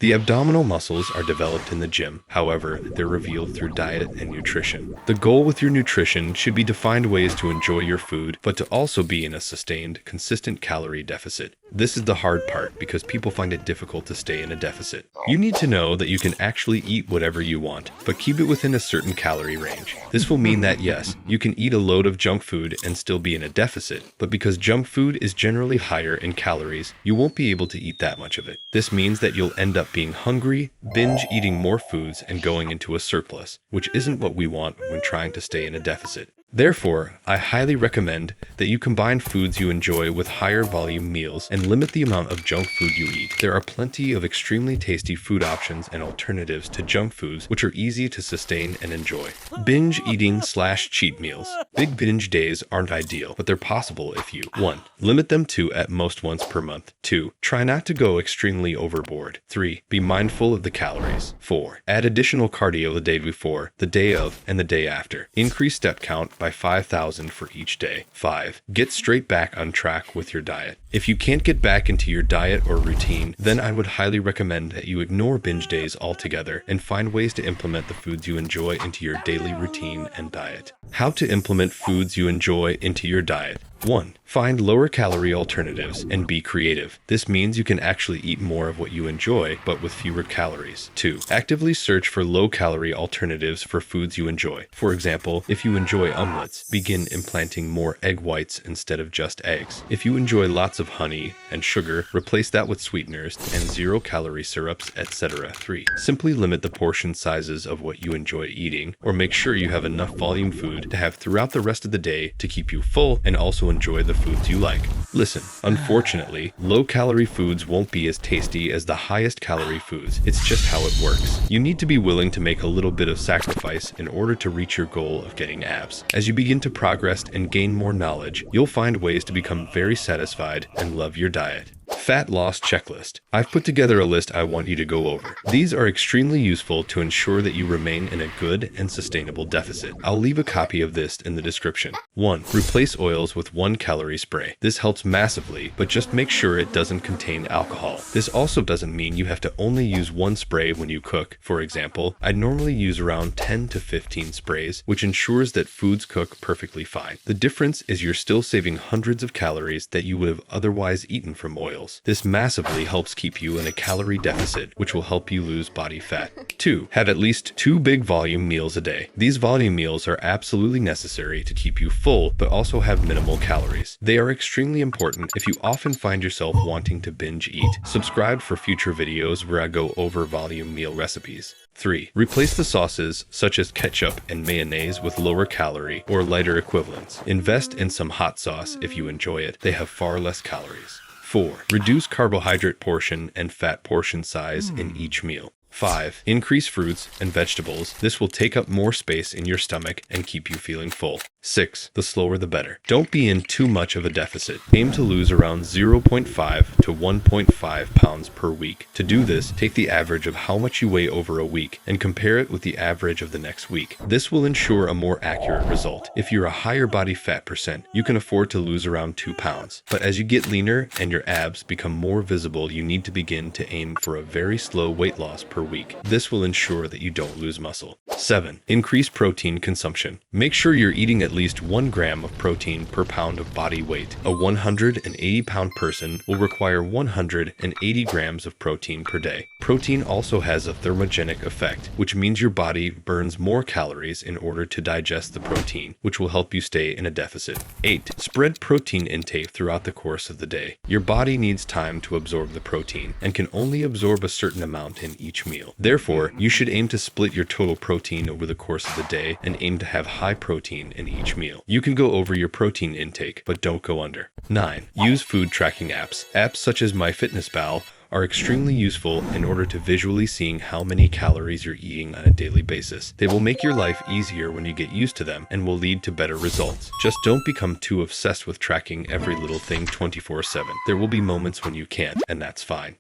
The abdominal muscles are developed in the gym. However, they're revealed through diet and nutrition. The goal with your nutrition should be to find ways to enjoy your food, but to also be in a sustained, consistent calorie deficit. This is the hard part because people find it difficult to stay in a deficit. You need to know that you can actually eat whatever you want, but keep it within a certain calorie range. This will mean that yes, you can eat a load of junk food and still be in a deficit, but because junk food is generally higher in calories, you won't be able to eat that much of it. This means that you'll end up being hungry, binge eating more foods, and going into a surplus, which isn't what we want when trying to stay in a deficit. Therefore, I highly recommend that you combine foods you enjoy with higher volume meals and limit the amount of junk food you eat. There are plenty of extremely tasty food options and alternatives to junk foods which are easy to sustain and enjoy. Binge eating / cheat meals. Big binge days aren't ideal, but they're possible if you 1. Limit them to at most once per month. 2. Try not to go extremely overboard. 3. Be mindful of the calories. 4. Add additional cardio the day before, the day of, and the day after. Increase step count by 5,000 for each day. 5. Get straight back on track with your diet. If you can't get back into your diet or routine, then I would highly recommend that you ignore binge days altogether and find ways to implement the foods you enjoy into your daily routine and diet. How to implement foods you enjoy into your diet. 1. Find lower calorie alternatives and be creative. This means you can actually eat more of what you enjoy, but with fewer calories. 2. Actively search for low calorie alternatives for foods you enjoy. For example, if you enjoy omelets, begin implanting more egg whites instead of just eggs. If you enjoy lots of honey and sugar, replace that with sweeteners and 0-calorie syrups, etc. 3. Simply limit the portion sizes of what you enjoy eating, or make sure you have enough volume food to have throughout the rest of the day to keep you full and also enjoy the foods you like. Listen, unfortunately, low-calorie foods won't be as tasty as the highest calorie foods. It's just how it works. You need to be willing to make a little bit of sacrifice in order to reach your goal of getting abs. As you begin to progress and gain more knowledge, you'll find ways to become very satisfied and love your diet. Fat loss checklist. I've put together a list I want you to go over. These are extremely useful to ensure that you remain in a good and sustainable deficit. I'll leave a copy of this in the description. 1. Replace oils with 1-calorie spray. This helps massively, but just make sure it doesn't contain alcohol. This also doesn't mean you have to only use one spray when you cook. For example, I normally use around 10 to 15 sprays, which ensures that foods cook perfectly fine. The difference is you're still saving hundreds of calories that you would have otherwise eaten from oils. This massively helps keep you in a calorie deficit, which will help you lose body fat. 2. Have at least 2 big volume meals a day. These volume meals are absolutely necessary to keep you full, but also have minimal calories. They are extremely important if you often find yourself wanting to binge eat. Subscribe for future videos where I go over volume meal recipes. 3. Replace the sauces such as ketchup and mayonnaise with lower calorie or lighter equivalents. Invest in some hot sauce if you enjoy it. They have far less calories. 4. Reduce carbohydrate portion and fat portion size in each meal. 5. Increase fruits and vegetables. This will take up more space in your stomach and keep you feeling full. 6. The slower the better. Don't be in too much of a deficit. Aim to lose around 0.5 to 1.5 pounds per week. To do this, take the average of how much you weigh over a week and compare it with the average of the next week. This will ensure a more accurate result. If you're a higher body fat percent, you can afford to lose around 2 pounds. But as you get leaner and your abs become more visible, you need to begin to aim for a very slow weight loss per week. This will ensure that you don't lose muscle. 7. Increase protein consumption. Make sure you're eating at least 1 gram of protein per pound of body weight. A 180-pound person will require 180 grams of protein per day. Protein also has a thermogenic effect, which means your body burns more calories in order to digest the protein, which will help you stay in a deficit. 8. Spread protein intake throughout the course of the day. Your body needs time to absorb the protein and can only absorb a certain amount in each meal. Therefore, you should aim to split your total protein over the course of the day and aim to have high protein in each meal. You can go over your protein intake, but don't go under. 9. Use food tracking apps. Apps such as MyFitnessPal are extremely useful in order to visually seeing how many calories you're eating on a daily basis. They will make your life easier when you get used to them and will lead to better results. Just don't become too obsessed with tracking every little thing 24/7. There will be moments when you can't, and that's fine.